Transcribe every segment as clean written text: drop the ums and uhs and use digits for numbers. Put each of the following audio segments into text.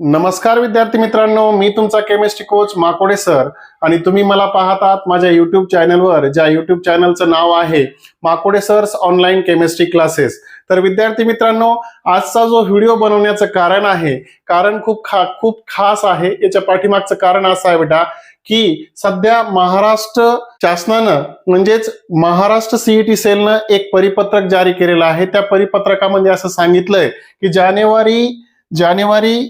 नमस्कार विद्यार्थी मित्रांनो, मी तुमचा केमिस्ट्री कोच माकोडे सर आणि तुम्ही मला पाहतात माझ्या युट्यूब चॅनलवर, ज्या युट्यूब चॅनलचं नाव आहे माकोडे सर्स ऑनलाईन केमिस्ट्री क्लासेस. तर विद्यार्थी मित्रांनो, आजचा जो व्हिडिओ बनवण्याचं कारण आहे, कारण खूप खास आहे. याच्या पाठीमागचं कारण असं आहे बेटा की सध्या महाराष्ट्र शासनानं म्हणजेच महाराष्ट्र सीईटी सेलनं एक परिपत्रक जारी केलेलं आहे. त्या परिपत्रकामध्ये असं सांगितलंय की जानेवारी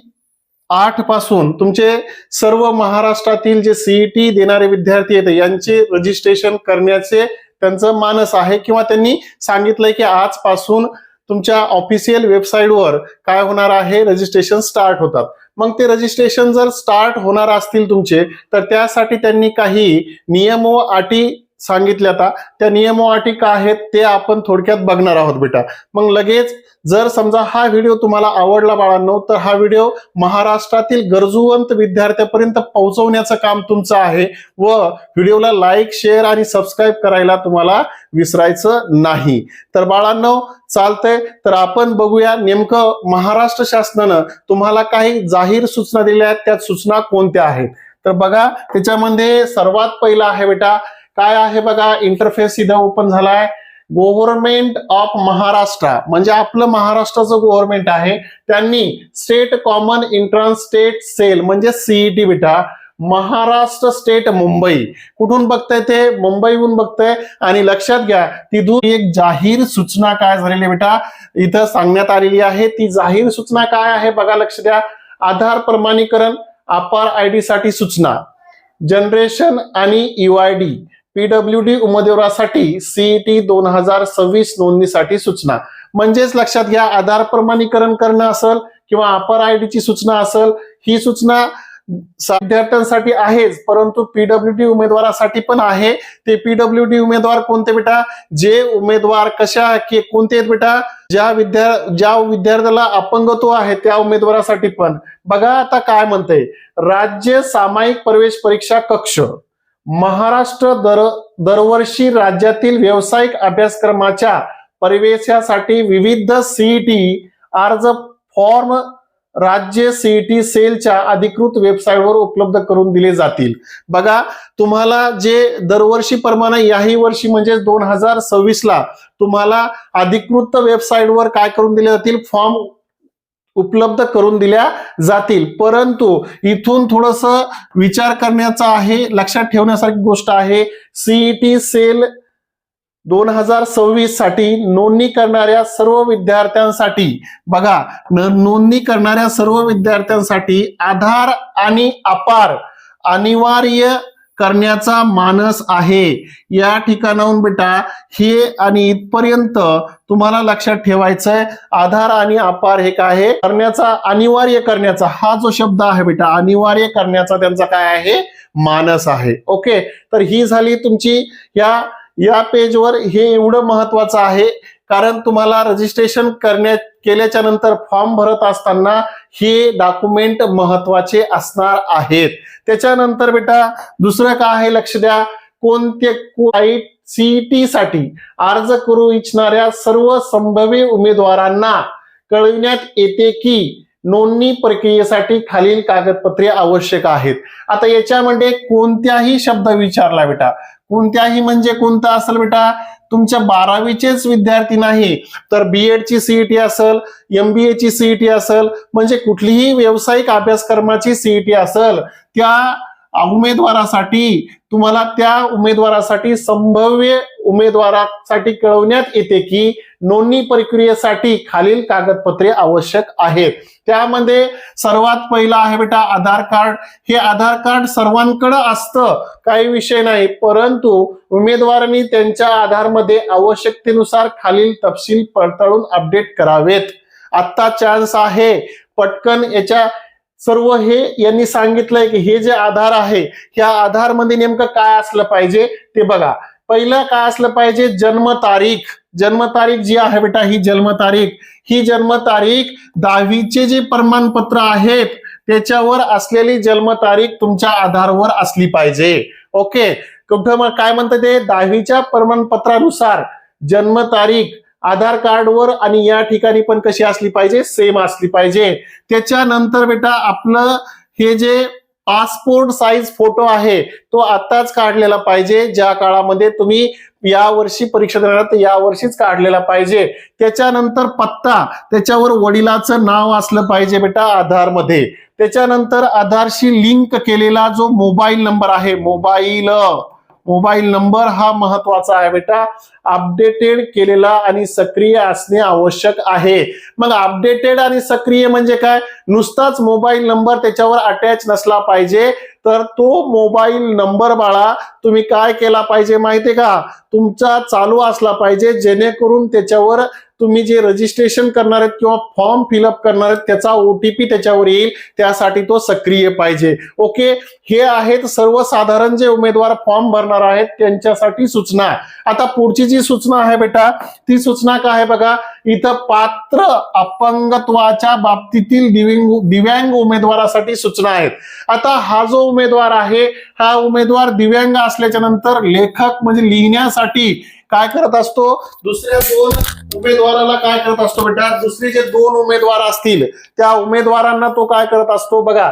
8 पासून तुमचे सर्व महाराष्ट्रातील जे सीईटी देणारे विद्यार्थी आहेत यांचे रजिस्ट्रेशन करण्याचे त्यांचं मानस आहे किंवा त्यांनी सांगितलंय की आजपासून तुमच्या ऑफिशियल वेबसाईटवर काय होणार आहे, रजिस्ट्रेशन स्टार्ट होतात. मग ते रजिस्ट्रेशन जर स्टार्ट होणार असतील तुमचे, तर त्यासाठी त्यांनी काही नियम व अटी सांगितल्या. त्या नियम व अटी काय आहेत ते आपण थोडक्यात बघणार आहोत बेटा. मग लगेच जर समजा हा व्हिडिओ तुम्हाला आवडला बाळांनो, तर हा व्हिडिओ महाराष्ट्रातील गरजूवंत विद्यार्थ्यांपर्यंत पोहोचवण्याचं काम तुमचं आहे व व्हिडिओला लाईक, शेअर आणि सबस्क्राईब करायला तुम्हाला विसरायचं नाही. तर बाळांनो चालतंय, तर आपण बघूया नेमकं महाराष्ट्र शासनानं तुम्हाला काही जाहीर सूचना दिल्या आहेत, त्या सूचना कोणत्या आहेत. तर बघा, त्याच्यामध्ये सर्वात पहिला आहे बेटा, काय आहे बघा, इंटरफेस इथं ओपन झालाय. गव्हर्नमेंट ऑफ महाराष्ट्र म्हणजे आपलं महाराष्ट्राचं गव्हर्नमेंट आहे, त्यांनी state common entrance test cell म्हणजे सीईटी बेटा, महाराष्ट्र स्टेट मुंबई, कुठून बघताय ते मुंबईहून बघताय. आणि लक्षात घ्या, तिथून एक जाहीर सूचना काय झालेली बेटा इथं सांगण्यात आलेली आहे. ती जाहीर सूचना काय आहे बघा, लक्ष द्या. आधार प्रमाणीकरण, अपार आयडी साठी सूचना, जनरेशन आणि यूआयडी, पीडब्ल्यूडी उमेदवारासाठी सीईटी 2026 नोंदणीसाठी सूचना. म्हणजेच लक्षात घ्या, आधार प्रमाणीकरण करणं असेल किंवा अपर आयडीची सूचना असेल, ही सूचना विद्यार्थ्यांसाठी आहेच, परंतु पीडब्ल्यूडी उमेदवारासाठी पण आहे. ते पीडब्ल्यूडी उमेदवार कोणते बेटा, जे उमेदवार कोणते आहेत बेटा, ज्या विद्यार्थ्याला अपंगत्व आहे त्या उमेदवारासाठी पण. बघा आता काय म्हणतंय, राज्य सामायिक प्रवेश परीक्षा कक्ष महाराष्ट्र दरवर्षी राज्यातील व्यावसायिक अभ्यासक्रमाच्या प्रवेशासाठी विविध सीईटी अर्ज फॉर्म राज्य सीईटी सेलच्या अधिकृत वेबसाईटवर उपलब्ध करून दिले जातील. बघा, तुम्हाला जे दरवर्षी प्रमाणे याही वर्षी म्हणजे 2026 ला तुम्हाला अधिकृत वेबसाईटवर काय करून दिले जातील, फॉर्म उपलब्ध करून दिल्या जातील. परंतु इथून थोडस विचार करण्याचा आहे, लक्षात ठेवण्यासारखी गोष्ट आहे. सीईटी सेल 2026 साठी नोंदणी करणाऱ्या सर्व विद्यार्थ्यांसाठी बघा, नोंदणी करणाऱ्या सर्व विद्यार्थ्यांसाठी आधार आणि अपार अनिवार्य करण्याचा मानस आहे. या ठिकाणाहून बेटा हे आणि इथपर्यंत तुम्हाला लक्षात ठेवायचंय. आधार आणि अपार हे काय आहे, करण्याचा, अनिवार्य करण्याचा हा जो शब्द आहे बेटा, अनिवार्य करण्याचा त्यांचा काय आहे, मानस आहे. ओके, तर ही झाली तुमची या पेजवर हे एवढं महत्वाचं आहे, कारण तुम्हाला रजिस्ट्रेशन केल्याच्या नंतर फॉर्म भरत असताना हे डॉक्युमेंट महत्वाचे असणार आहेत. त्याच्यानंतर बेटा दुसरं काय आहे, लक्ष द्या, कोणते सीईटी साठी अर्ज करू इच्छिणाऱ्या सर्व संभाव्य उमेदवारांना कळविण्यात येते की नोंदणी प्रक्रियेसाठी खालील कागदपत्रे आवश्यक आहेत. आता याच्यामध्ये कोणत्याही शब्द विचारला बेटा, कोणत्याही म्हणजे कोणता असेल बेटा, तुमच्या 12वीचेच विद्यार्थी नाही तर बीएड ची सीईटी असेल, एमबीए ची सीईटी असेल, म्हणजे कुठलीही व्यावसायिक अभ्यासक्रमाची सीईटी असेल, त्या उमेदवारासाठी तुम्हाला त्या उमेदवारासाठी संभाव्य उमेदवारासाठी कळवण्यात येते की नोंदणी प्रक्रियेसाठी खालील कागदपत्रे आवश्यक आहेत. त्यामध्ये सर्वात पहिला आहे बेटा आधार कार्ड. हे आधार कार्ड सर्वांकडे असतं, काही विषय नाही, परंतु उमेदवारांनी त्यांच्या आधारमध्ये आवश्यकतेनुसार खालील तपशील पडताळून अपडेट करावेत. आता चान्स आहे, पटकन याच्या सर्व हे यांनी सांगितलंय की हे जे आधार आहे, ह्या आधार मध्ये नेमकं काय असलं पाहिजे ते बघा. पहिलं काय असलं पाहिजे, जन्मतारीख. जन्मतारीख जी आहे बेटा, ही जन्मतारीख 10वीचे जे प्रमाणपत्र आहेत त्याच्यावर असलेली जन्मतारीख तुमच्या आधारवर असली पाहिजे. ओके, कुठं मग काय म्हणतं ते, 10वीच्या प्रमाणपत्रानुसार जन्मतारीख आधार कार्डवर आणि या ठिकाणी पण कशी असली पाहिजे, सेम असली पाहिजे. त्याच्यानंतर बेटा आपलं हे जे पासपोर्ट साईज फोटो आहे तो आताच काढलेला पाहिजे. ज्या काळामध्ये तुम्ही या वर्षी परीक्षा देणार तर या वर्षीच काढलेला पाहिजे. त्याच्यानंतर पत्ता, त्याच्यावर वडिलाचं नाव असलं पाहिजे बेटा आधारमध्ये. त्याच्यानंतर आधारशी लिंक केलेला जो मोबाईल नंबर आहे, मोबाईल नंबर हा महत्वाचा आहे बेटा. अपडेटेड केलेला आणि सक्रिय असणे आवश्यक आहे. मग अपडेटेड आणि सक्रिय म्हणजे काय, नुसताच मोबाईल नंबर त्याच्यावर अटॅच नसला पाहिजे, तर तो मोबाईल नंबर बाळा तुम्ही काय केला पाहिजे माहितीये का, तुमचा चालू असला पाहिजे, जेणेकरून त्याच्यावर तुम्ही जे रजिस्ट्रेशन करणार आहेत किंवा फॉर्म फिलअप करणार आहेत त्याचा OTP त्याच्यावर येईल, त्यासाठी तो सक्रिय पाहिजे. ओके, हे आहेत सर्वसाधारण जे उमेदवार फॉर्म भरणार आहेत त्यांच्यासाठी सूचना. आता पुढची जी सूचना आहे बेटा ती सूचना काय आहे बघा, इथं पात्र अपंगत्वाच्या बाबतीतील दिव्यांग उमेदवारासाठी सूचना आहेत. आता हा जो उमेदवार आहे हा उमेदवार दिव्यांग असल्याच्या नंतर लेखक म्हणजे लिहिण्यासाठी काय करत असतो, दुसऱ्या दोन उमेदवाराला काय करत असतो बेटा, दुसरे जे दोन उमेदवार असतील त्या उमेदवारांना तो काय करत असतो बघा.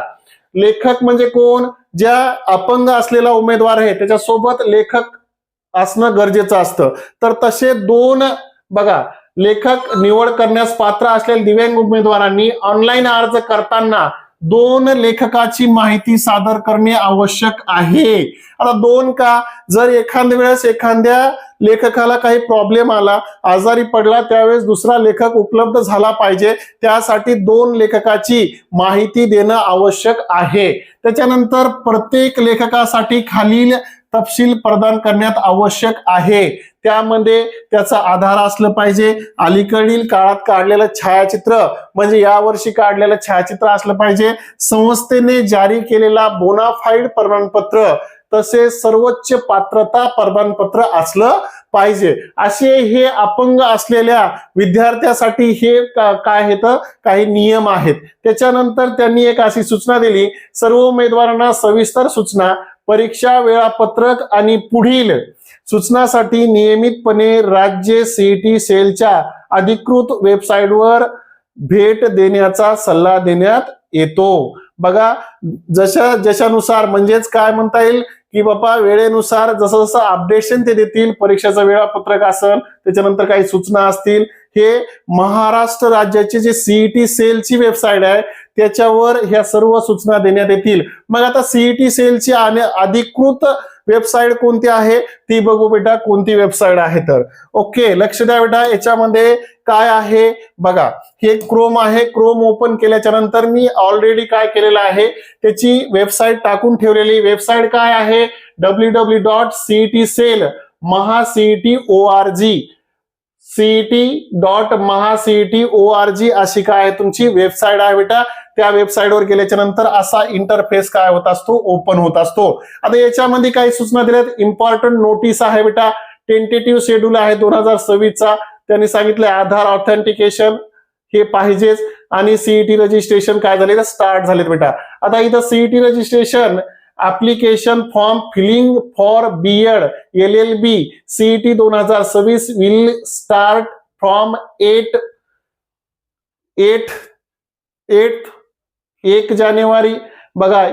लेखक म्हणजे कोण, ज्या अपंग असलेला उमेदवार आहे त्याच्यासोबत लेखक असणं गरजेचं असतं. तर तसे दोन बघा लेखक निवड करण्यास पात्र असलेल्या दिव्यांग उमेदवारांनी ऑनलाईन अर्ज करताना दोन लेखकाची माहिती सादर करणे आवश्यक आहे. आता दोन का, जर एखाद्या वेळेस एखाद्या लेखकाला काही प्रॉब्लेम आला, आजारी पडला, त्यावेळेस दुसरा लेखक उपलब्ध झाला पाहिजे, त्यासाठी दोन लेखकाची माहिती देणं आवश्यक आहे. त्याच्यानंतर प्रत्येक लेखकासाठी खालील तपशील प्रदान करण्यात आवश्यक आहे. त्यामध्ये त्याचा आधार असलं पाहिजे, अलीकडील काळात काढलेलं छायाचित्र म्हणजे यावर्षी काढलेलं छायाचित्र असलं पाहिजे, संस्थेने जारी केलेला बोनाफाईड प्रमाणपत्र तसेच सर्वोच्च पात्रता प्रमाणपत्र असलं पाहिजे. असे हे अपंग असलेल्या विद्यार्थ्यासाठी हे काय आहेत काही नियम आहेत. त्याच्यानंतर त्यांनी एक अशी सूचना दिली, सर्व उमेदवारांना सविस्तर सूचना, परीक्षा वेळापत्रक आणि पुढील सूचनासाठी नियमितपणे राज्य CET सेलच्या अधिकृत वेबसाईटवर भेट देण्याचा सल्ला देण्यात येतो. बघा जशानुसार म्हणजेच काय म्हणता येईल की बाबा वेळेनुसार जसं जसं अपडेशन ते देतील, परीक्षेचं वेळापत्रक असेल, त्याच्यानंतर काही सूचना असतील, हे महाराष्ट्र राज्याची जी CET सेलची वेबसाईट आहे त्याच्यावर ह्या सर्व सूचना देण्यात येतील. मग आता CET सेलची अधिकृत वेबसाईट कोणती आहे ती बघू बेटा, कोणती वेबसाईट आहे तर. ओके, लक्ष द्या बेटा, याच्यामध्ये काय आहे बघा, हे क्रोम आहे. क्रोम ओपन केल्याच्या नंतर मी ऑलरेडी काय केलेलं आहे त्याची वेबसाईट टाकून ठेवलेली. वेबसाईट काय आहे, www.cetcel.mahacet.org cet.mahacet.org अशी काय आहे तुमची वेबसाईट आहे बेटा. त्या वेबसाईटवर गेल्याच्या नंतर असा इंटरफेस काय होत असतो, ओपन होत असतो. आता याच्यामध्ये काही सूचना दिल्यात. इम्पॉर्टंट नोटीस आहे बेटा, टेंटेटिव्ह शेड्यूल आहे 2026 चा. त्यांनी सांगितलं आधार ऑथेंटिकेशन हे पाहिजेच आणि CET रजिस्ट्रेशन काय झाले तर स्टार्ट झालेत बेटा. आता इथं CET registration application form filling for B.Ed LLB CET 2026 will start from 1 जानेवारी. बघा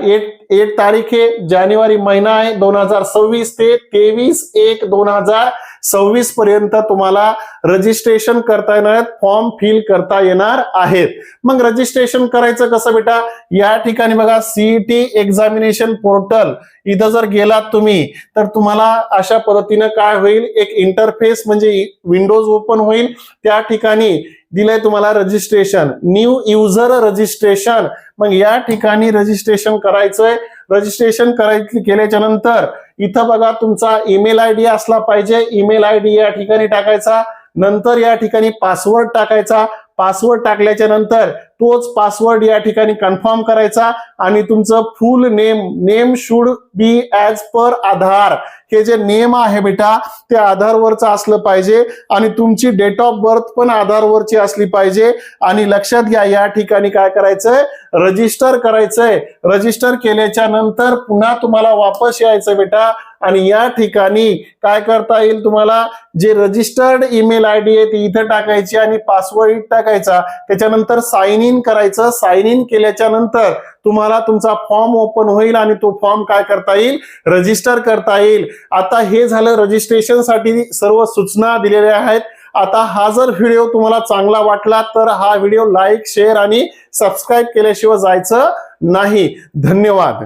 8 तारीख आहे, जानेवारी महिना आहे 2026 ते 23/1/2026 पर्यंत तुम्हाला रजिस्ट्रेशन करता येणार, फॉर्म फिल करता येणार आहेत. मग रजिस्ट्रेशन करायचं कसं बेटा, या ठिकाणी बघा CET एक्झामिनेशन पोर्टल, इथं जर गेलात तुम्ही तर तुम्हाला अशा पद्धतीनं काय होईल, एक इंटरफेस म्हणजे विंडोज ओपन होईल. त्या ठिकाणी दिलंय तुम्हाला रजिस्ट्रेशन, न्यू युजर रजिस्ट्रेशन. मग या ठिकाणी रजिस्ट्रेशन करायचंय. रजिस्ट्रेशन केल्याच्या नंतर इथं बघा तुमचा ईमेल ID असला पाहिजे. ईमेल ID या ठिकाणी टाकायचा. नंतर या ठिकाणी पासवर्ड टाकायचा. पासवर्ड टाकल्याच्या नंतर तोच पासवर्ड या ठिकाणी कन्फर्म करायचा आणि तुमचं full name should be as per Aadhaar. हे जे नेम आहे बेटा ते आधारवरचं असलं पाहिजे आणि तुमची डेट ऑफ बर्थ पण आधारवरची असली पाहिजे. आणि लक्षात घ्या या ठिकाणी काय करायचंय, रजिस्टर करायचंय. रजिस्टर केल्याच्या नंतर पुन्हा तुम्हाला वापस यायचं बेटा आणि या ठिकाणी काय करता येईल तुम्हाला, जे रजिस्टर्ड ईमेल आयडी आहे ती इथं टाकायची आणि पासवर्ड टाकायचा. त्याच्यानंतर साइन इन करायचं. साइन इन केल्याच्या नंतर तुम्हाला तुमचा फॉर्म ओपन होईल आणि तो फॉर्म काय करता येईल, रजिस्टर करता येईल. आता हे झालं रजिस्ट्रेशनसाठी सर्व सूचना दिलेल्या आहेत. आता हा जर व्हिडिओ तुम्हाला चांगला वाटला तर हा व्हिडिओ लाईक, शेअर आणि सबस्क्राईब केल्याशिवाय जायचं नाही. धन्यवाद.